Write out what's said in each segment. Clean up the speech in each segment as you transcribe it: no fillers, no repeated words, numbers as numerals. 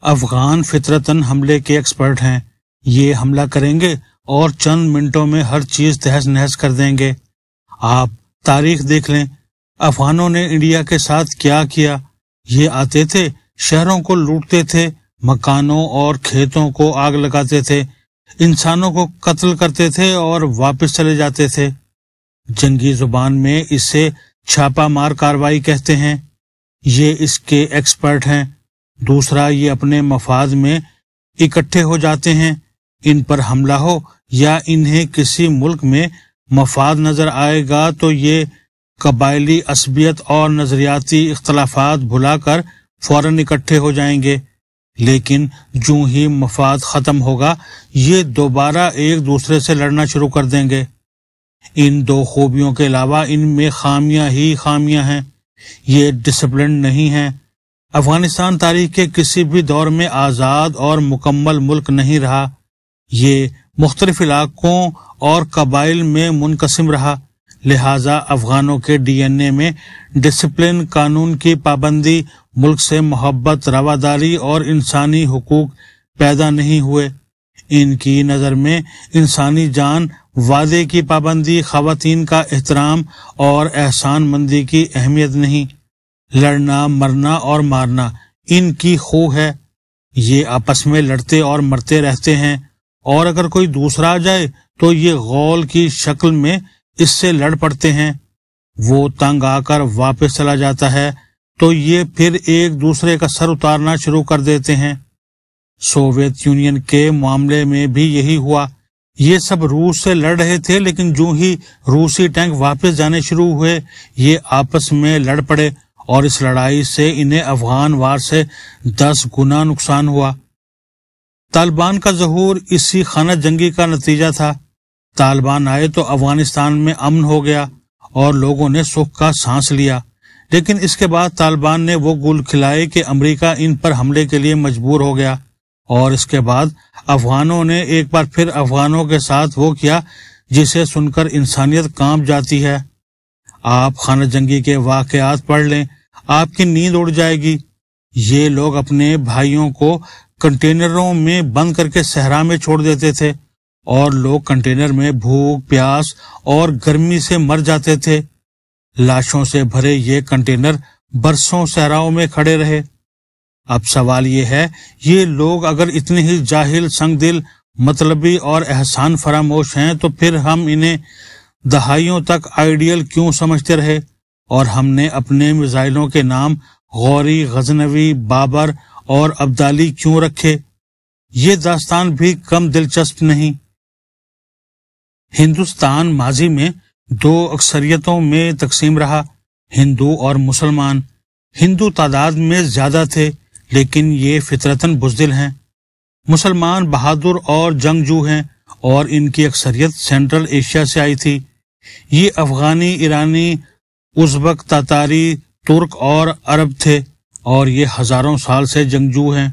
افغان فطرتاً حملے کے ایکسپرٹ ہیں. یہ حملہ کریں گے اور چند منٹوں میں ہر چیز تہس نہس کر دیں گے. آپ تاریخ دیکھ لیں، افغانوں نے انڈیا کے ساتھ کیا کیا. یہ آتے تھے، شہروں کو لوٹتے تھے، مکانوں اور کھیتوں کو آگ لگاتے تھے، انسانوں کو قتل کرتے تھے اور واپس چلے جاتے تھے. جنگی زبان میں اسے چھاپا مار کارروائی کہتے ہیں. یہ اس کے ایکسپرٹ ہیں. دوسرا، یہ اپنے مفاد میں اکٹھے ہو جاتے ہیں. ان پر حملہ ہو یا انہیں کسی ملک میں مفاد نظر آئے گا تو یہ قبائلی عصبیت اور نظریاتی اختلافات بھلا کر فوراً اکٹھے ہو جائیں گے. لیکن جو ہی مفاد ختم ہوگا یہ دوبارہ ایک دوسرے سے لڑنا شروع کر دیں گے. ان دو خوبیوں کے علاوہ ان میں خامیاں ہی خامیاں ہیں. یہ ڈسپلن نہیں ہیں. افغانستان تاریخ کے کسی بھی دور میں آزاد اور مکمل ملک نہیں رہا. یہ مختلف علاقوں اور قبائل میں منقسم رہا. لہٰذا افغانوں کے ڈی این اے میں ڈسپلن، قانون کی پابندی، ملک سے محبت، رواداری اور انسانی حقوق پیدا نہیں ہوئے. ان کی نظر میں انسانی جان، وعدے کی پابندی، خواتین کا احترام اور احسان مندی کی اہمیت نہیں. لڑنا، مرنا اور مارنا ان کی خو ہے. یہ آپس میں لڑتے اور مرتے رہتے ہیں، اور اگر کوئی دوسرا آ جائے تو یہ غول کی شکل میں اس سے لڑ پڑتے ہیں. وہ تنگ آ کر واپس چلا جاتا ہے تو یہ پھر ایک دوسرے کا سر اتارنا شروع کر دیتے ہیں. سوویت یونین کے معاملے میں بھی یہی ہوا. یہ سب روس سے لڑ رہے تھے، لیکن جو ہی روسی ٹینک واپس جانے شروع ہوئے یہ آپس میں لڑ پڑے، اور اس لڑائی سے انہیں افغان وار سے 10 گنا نقصان ہوا. طالبان کا ظہور اسی خانہ جنگی کا نتیجہ تھا. طالبان آئے تو افغانستان میں امن ہو گیا اور لوگوں نے سکھ کا سانس لیا. لیکن اس کے بعد طالبان نے وہ گل کھلائے کہ امریکہ ان پر حملے کے لیے مجبور ہو گیا، اور اس کے بعد افغانوں نے ایک بار پھر افغانوں کے ساتھ وہ کیا جسے سن کر انسانیت کانپ جاتی ہے. آپ خانہ جنگی کے واقعات پڑھ لیں، آپ کی نیند اڑ جائے گی. یہ لوگ اپنے بھائیوں کو کنٹینروں میں بند کر کے صحرا میں چھوڑ دیتے تھے، اور لوگ کنٹینر میں بھوک، پیاس اور گرمی سے مر جاتے تھے. لاشوں سے بھرے یہ کنٹینر برسوں صحراؤں میں کھڑے رہے. اب سوال یہ ہے، یہ لوگ اگر اتنے ہی جاہل، سنگ دل، مطلبی اور احسان فراموش ہیں تو پھر ہم انہیں دہائیوں تک آئیڈیل کیوں سمجھتے رہے، اور ہم نے اپنے میزائلوں کے نام غوری، غزنوی، بابر اور ابدالی کیوں رکھے؟ یہ داستان بھی کم دلچسپ نہیں. ہندوستان ماضی میں 2 اکثریتوں میں تقسیم رہا، ہندو اور مسلمان. ہندو تعداد میں زیادہ تھے، لیکن یہ فطرتاً بزدل ہیں. مسلمان بہادر اور جنگجو ہیں، اور ان کی اکثریت سینٹرل ایشیا سے آئی تھی. یہ افغانی، ایرانی، ازبک، تاتاری، ترک اور عرب تھے، اور یہ ہزاروں سال سے جنگجو ہیں.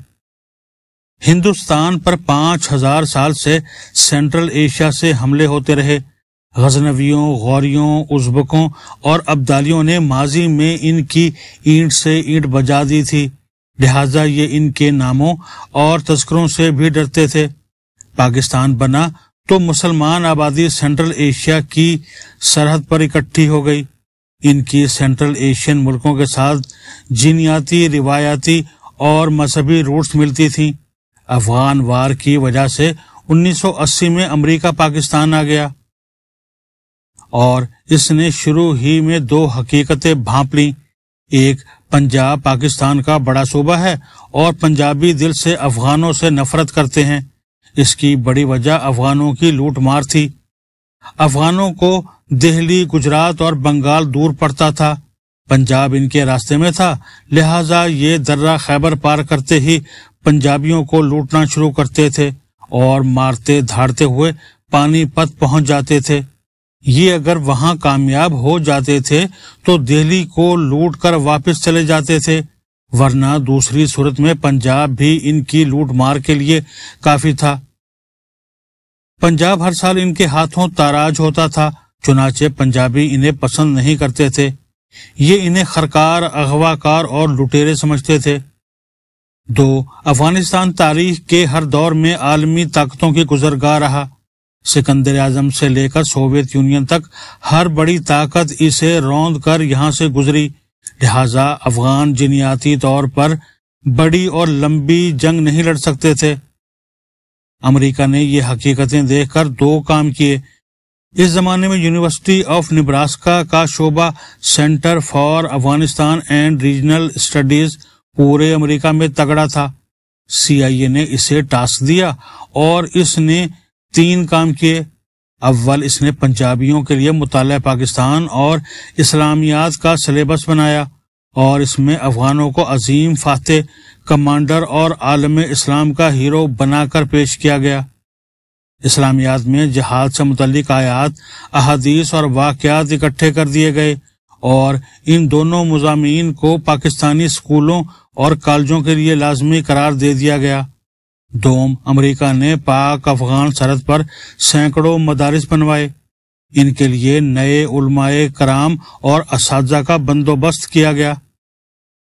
ہندوستان پر 5000 سال سے سینٹرل ایشیا سے حملے ہوتے رہے. غزنویوں، غوریوں، ازبکوں اور ابدالیوں نے ماضی میں ان کی اینٹ سے اینٹ بجا دی تھی، لہٰذا یہ ان کے ناموں اور تذکروں سے بھی ڈرتے تھے. پاکستان بنا تو مسلمان آبادی سینٹرل ایشیا کی سرحد پر اکٹھی ہو گئی. ان کی سینٹرل ایشین ملکوں کے ساتھ جینیاتی، روایاتی اور مذہبی روٹس ملتی تھیں. افغان وار کی وجہ سے 1980 میں امریکہ پاکستان آ گیا، اور اس نے شروع ہی میں 2 حقیقتیں بھانپ لیں. ایک، پنجاب پاکستان کا بڑا صوبہ ہے اور پنجابی دل سے افغانوں سے نفرت کرتے ہیں. اس کی بڑی وجہ افغانوں کی لوٹ مار تھی. افغانوں کو دہلی، گجرات اور بنگال دور پڑتا تھا، پنجاب ان کے راستے میں تھا، لہٰذا یہ درہ خیبر پار کرتے ہی پنجابیوں کو لوٹنا شروع کرتے تھے اور مارتے دھاڑتے ہوئے پانی پت پہنچ جاتے تھے. یہ اگر وہاں کامیاب ہو جاتے تھے تو دہلی کو لوٹ کر واپس چلے جاتے تھے، ورنہ دوسری صورت میں پنجاب بھی ان کی لوٹ مار کے لیے کافی تھا. پنجاب ہر سال ان کے ہاتھوں تاراج ہوتا تھا، چنانچہ پنجابی انہیں پسند نہیں کرتے تھے. یہ انہیں خرکار، اغواکار اور لٹیرے سمجھتے تھے. 2. افغانستان تاریخ کے ہر دور میں عالمی طاقتوں کی گزرگاہ رہا۔ سکندر اعظم سے لے کر سوویت یونین تک ہر بڑی طاقت اسے روند کر یہاں سے گزری، لہذا افغان جینیاتی طور پر بڑی اور لمبی جنگ نہیں لڑ سکتے تھے۔ امریکہ نے یہ حقیقتیں دیکھ کر 2 کام کیے۔ اس زمانے میں یونیورسٹی آف نیبراسکا کا شعبہ centre for Afghanistan and regional studies پورے امریکہ میں تگڑا تھا۔ CIA نے اسے ٹاسک دیا اور اس نے 3 کام کیے۔ اول، اس نے پنجابیوں کے لیے مطالعہ پاکستان اور اسلامیات کا سلیبس بنایا اور اس میں افغانوں کو عظیم فاتح، کمانڈر اور عالم اسلام کا ہیرو بنا کر پیش کیا گیا۔ اسلامیات میں جہاد سے متعلق آیات، احادیث اور واقعات اکٹھے کر دیے گئے اور ان دونوں مضامین کو پاکستانی اسکولوں اور کالجوں کے لیے لازمی قرار دے دیا گیا۔ 2، امریکہ نے پاک افغان سرحد پر سینکڑوں مدارس بنوائے۔ ان کے لیے نئے علماء کرام اور اساتذہ کا بندوبست کیا گیا۔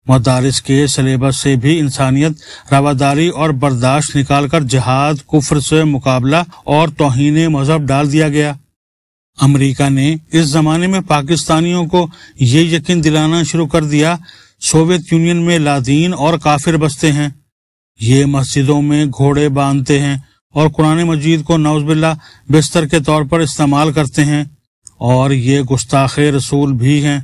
مدارس کے سلیبس سے بھی انسانیت، رواداری اور برداشت نکال کر جہاد، کفر سے مقابلہ اور توہین مذہب ڈال دیا گیا۔ امریکہ نے اس زمانے میں پاکستانیوں کو یہ یقین دلانا شروع کر دیا سوویت یونین میں لادین اور کافر بستے ہیں، یہ مسجدوں میں گھوڑے باندھتے ہیں اور قرآن مجید کو نعوذ باللہ بستر کے طور پر استعمال کرتے ہیں اور یہ گستاخ رسول بھی ہیں۔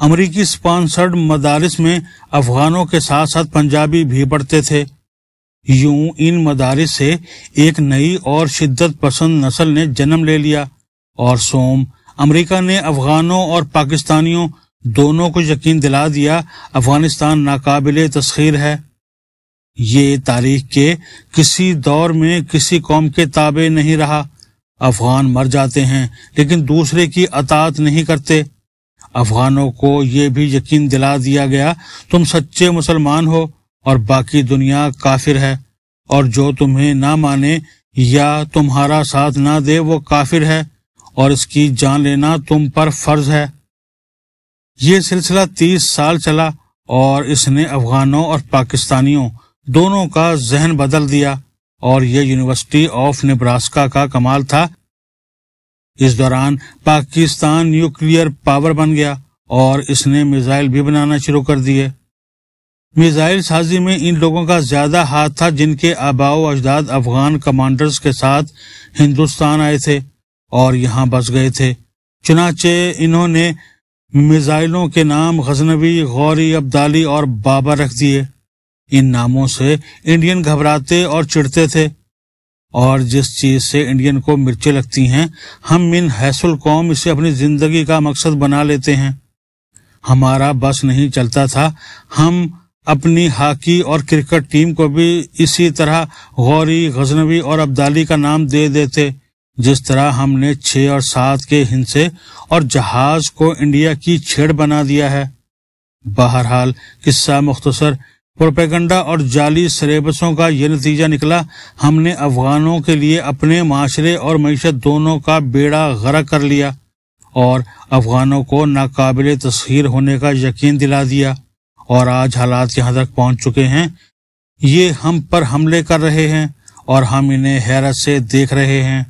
امریکی سپانسرڈ مدارس میں افغانوں کے ساتھ ساتھ پنجابی بھی پڑھتے تھے۔ یوں ان مدارس سے ایک نئی اور شدت پسند نسل نے جنم لے لیا اور امریکہ نے افغانوں اور پاکستانیوں دونوں کو یقین دلا دیا افغانستان ناقابل تسخیر ہے۔ یہ تاریخ کے کسی دور میں کسی قوم کے تابع نہیں رہا۔ افغان مر جاتے ہیں لیکن دوسرے کی اطاعت نہیں کرتے۔ افغانوں کو یہ بھی یقین دلا دیا گیا تم سچے مسلمان ہو اور باقی دنیا کافر ہے، اور جو تمہیں نہ مانے یا تمہارا ساتھ نہ دے وہ کافر ہے اور اس کی جان لینا تم پر فرض ہے۔ یہ سلسلہ 30 سال چلا اور اس نے افغانوں اور پاکستانیوں دونوں کا ذہن بدل دیا، اور یہ یونیورسٹی آف نیبراسکا کا کمال تھا۔ اس دوران پاکستان نیوکلیئر پاور بن گیا اور اس نے میزائل بھی بنانا شروع کر دیے۔ میزائل سازی میں ان لوگوں کا زیادہ ہاتھ تھا جن کے آباء و اجداد افغان کمانڈرز کے ساتھ ہندوستان آئے تھے اور یہاں بس گئے تھے۔ چنانچہ انہوں نے میزائلوں کے نام غزنوی، غوری، ابدالی اور بابا رکھ دیے۔ ان ناموں سے انڈین گھبراتے اور چڑھتے تھے، اور جس چیز سے انڈین کو مرچیں لگتی ہیں ہم من حیث القوم اسے اپنی زندگی کا مقصد بنا لیتے ہیں۔ ہمارا بس نہیں چلتا تھا، ہم اپنی ہاکی اور کرکٹ ٹیم کو بھی اسی طرح غوری، غزنوی اور ابدالی کا نام دے دیتے جس طرح ہم نے 6 اور 7 کے ہندسے اور جہاز کو انڈیا کی چھیڑ بنا دیا ہے۔ بہرحال قصہ مختصر، پروپیگنڈا اور جعلی سلیبسوں کا یہ نتیجہ نکلا، ہم نے افغانوں کے لیے اپنے معاشرے اور معیشت دونوں کا بیڑا غرق کر لیا اور افغانوں کو ناقابل تسخیر ہونے کا یقین دلا دیا، اور آج حالات یہاں تک پہنچ چکے ہیں۔ یہ ہم پر حملے کر رہے ہیں اور ہم انہیں حیرت سے دیکھ رہے ہیں۔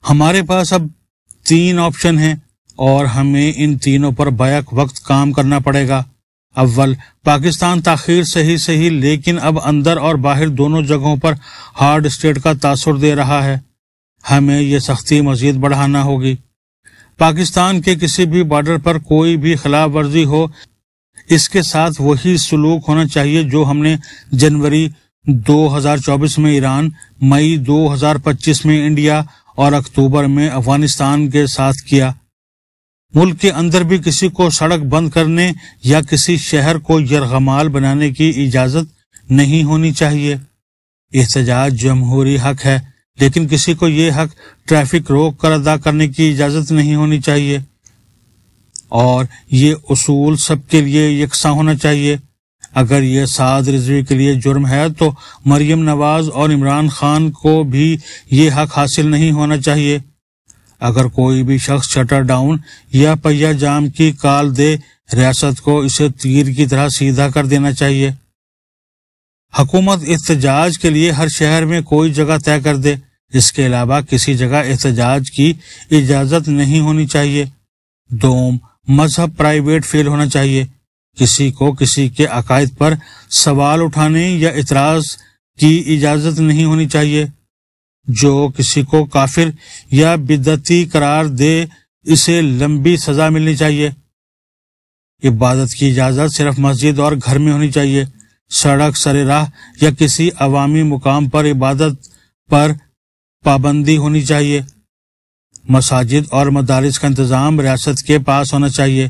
ہمارے پاس اب 3 آپشن ہیں اور ہمیں ان تینوں پر بیک وقت کام کرنا پڑے گا۔ اول، پاکستان تاخیر صحیح لیکن اب اندر اور باہر دونوں جگہوں پر ہارڈ اسٹیٹ کا تاثر دے رہا ہے۔ ہمیں یہ سختی مزید بڑھانا ہوگی۔ پاکستان کے کسی بھی بارڈر پر کوئی بھی خلاف ورزی ہو، اس کے ساتھ وہی سلوک ہونا چاہیے جو ہم نے جنوری 2024 میں ایران، مئی 2025 میں انڈیا اور اکتوبر میں افغانستان کے ساتھ کیا۔ ملک کے اندر بھی کسی کو سڑک بند کرنے یا کسی شہر کو یرغمال بنانے کی اجازت نہیں ہونی چاہیے۔ احتجاج جمہوری حق ہے، لیکن کسی کو یہ حق ٹریفک روک کر ادا کرنے کی اجازت نہیں ہونی چاہیے، اور یہ اصول سب کے لیے یکساں ہونا چاہیے۔ اگر یہ سعد رضوی کے لیے جرم ہے تو مریم نواز اور عمران خان کو بھی یہ حق حاصل نہیں ہونا چاہیے۔ اگر کوئی بھی شخص شٹر ڈاؤن یا پہیہ جام کی کال دے، ریاست کو اسے تیر کی طرح سیدھا کر دینا چاہیے۔ حکومت احتجاج کے لیے ہر شہر میں کوئی جگہ طے کر دے، اس کے علاوہ کسی جگہ احتجاج کی اجازت نہیں ہونی چاہیے۔ دوم، مذہب پرائیویٹ فیل ہونا چاہیے، کسی کو کسی کے عقائد پر سوال اٹھانے یا اعتراض کی اجازت نہیں ہونی چاہیے۔ جو کسی کو کافر یا بدعتی قرار دے اسے لمبی سزا ملنی چاہیے۔ عبادت کی اجازت صرف مسجد اور گھر میں ہونی چاہیے۔ سڑک، سر راہ یا کسی عوامی مقام پر عبادت پر پابندی ہونی چاہیے۔ مساجد اور مدارس کا انتظام ریاست کے پاس ہونا چاہیے۔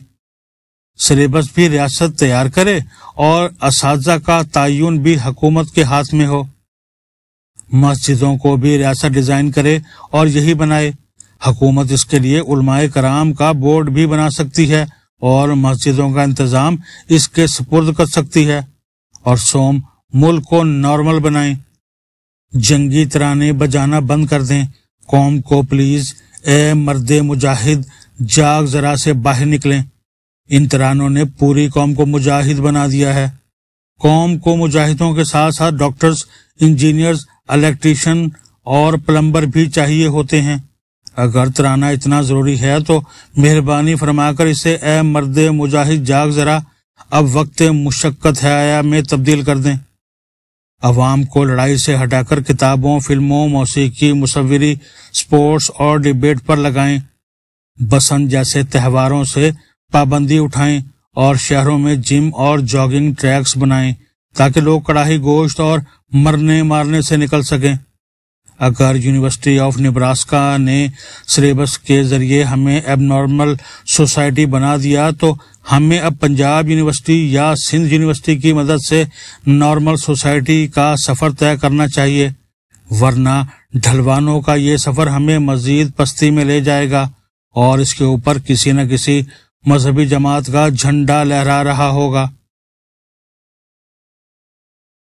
سلیبس بھی ریاست تیار کرے اور اساتذہ کا تعین بھی حکومت کے ہاتھ میں ہو۔ مسجدوں کو بھی ریاست ڈیزائن کرے اور یہی بنائے۔ حکومت اس کے لیے علماء کرام کا بورڈ بھی بنا سکتی ہے اور مسجدوں کا انتظام اس کے سپرد کر سکتی ہے۔ اور سوم، ملک کو نارمل بنائیں، جنگی ترانے بجانا بند کر دیں۔ قوم کو پلیز اے مرد مجاہد جاگ ذرا سے باہر نکلیں۔ ان ترانوں نے پوری قوم کو مجاہد بنا دیا ہے۔ قوم کو مجاہدوں کے ساتھ ساتھ ڈاکٹرز، انجینئرز، الیکٹریشین اور پلمبر بھی چاہیے ہوتے ہیں۔ اگر ترانہ اتنا ضروری ہے تو مہربانی فرما کر اسے اے مرد مجاہد جاگ ذرا اب وقت مشقت ہے آیا میں تبدیل کر دیں۔ عوام کو لڑائی سے ہٹا کر کتابوں، فلموں، موسیقی، مصوری، سپورٹس اور ڈیبیٹ پر لگائیں۔ بسنت جیسے تہواروں سے پابندی اٹھائیں اور شہروں میں جم اور جاگنگ ٹریکس بنائیں تاکہ لوگ کڑاہی گوشت اور مرنے مارنے سے نکل سکیں۔ اگر یونیورسٹی آف نیبراسکا نے سلیبس کے ذریعے ہمیں ایب نارمل سوسائٹی بنا دیا تو ہمیں اب پنجاب یونیورسٹی یا سندھ یونیورسٹی کی مدد سے نارمل سوسائٹی کا سفر طے کرنا چاہیے، ورنہ ڈھلوانوں کا یہ سفر ہمیں مزید پستی میں لے جائے گا اور اس کے اوپر کسی نہ کسی مذہبی جماعت کا جھنڈا لہرا رہا ہوگا۔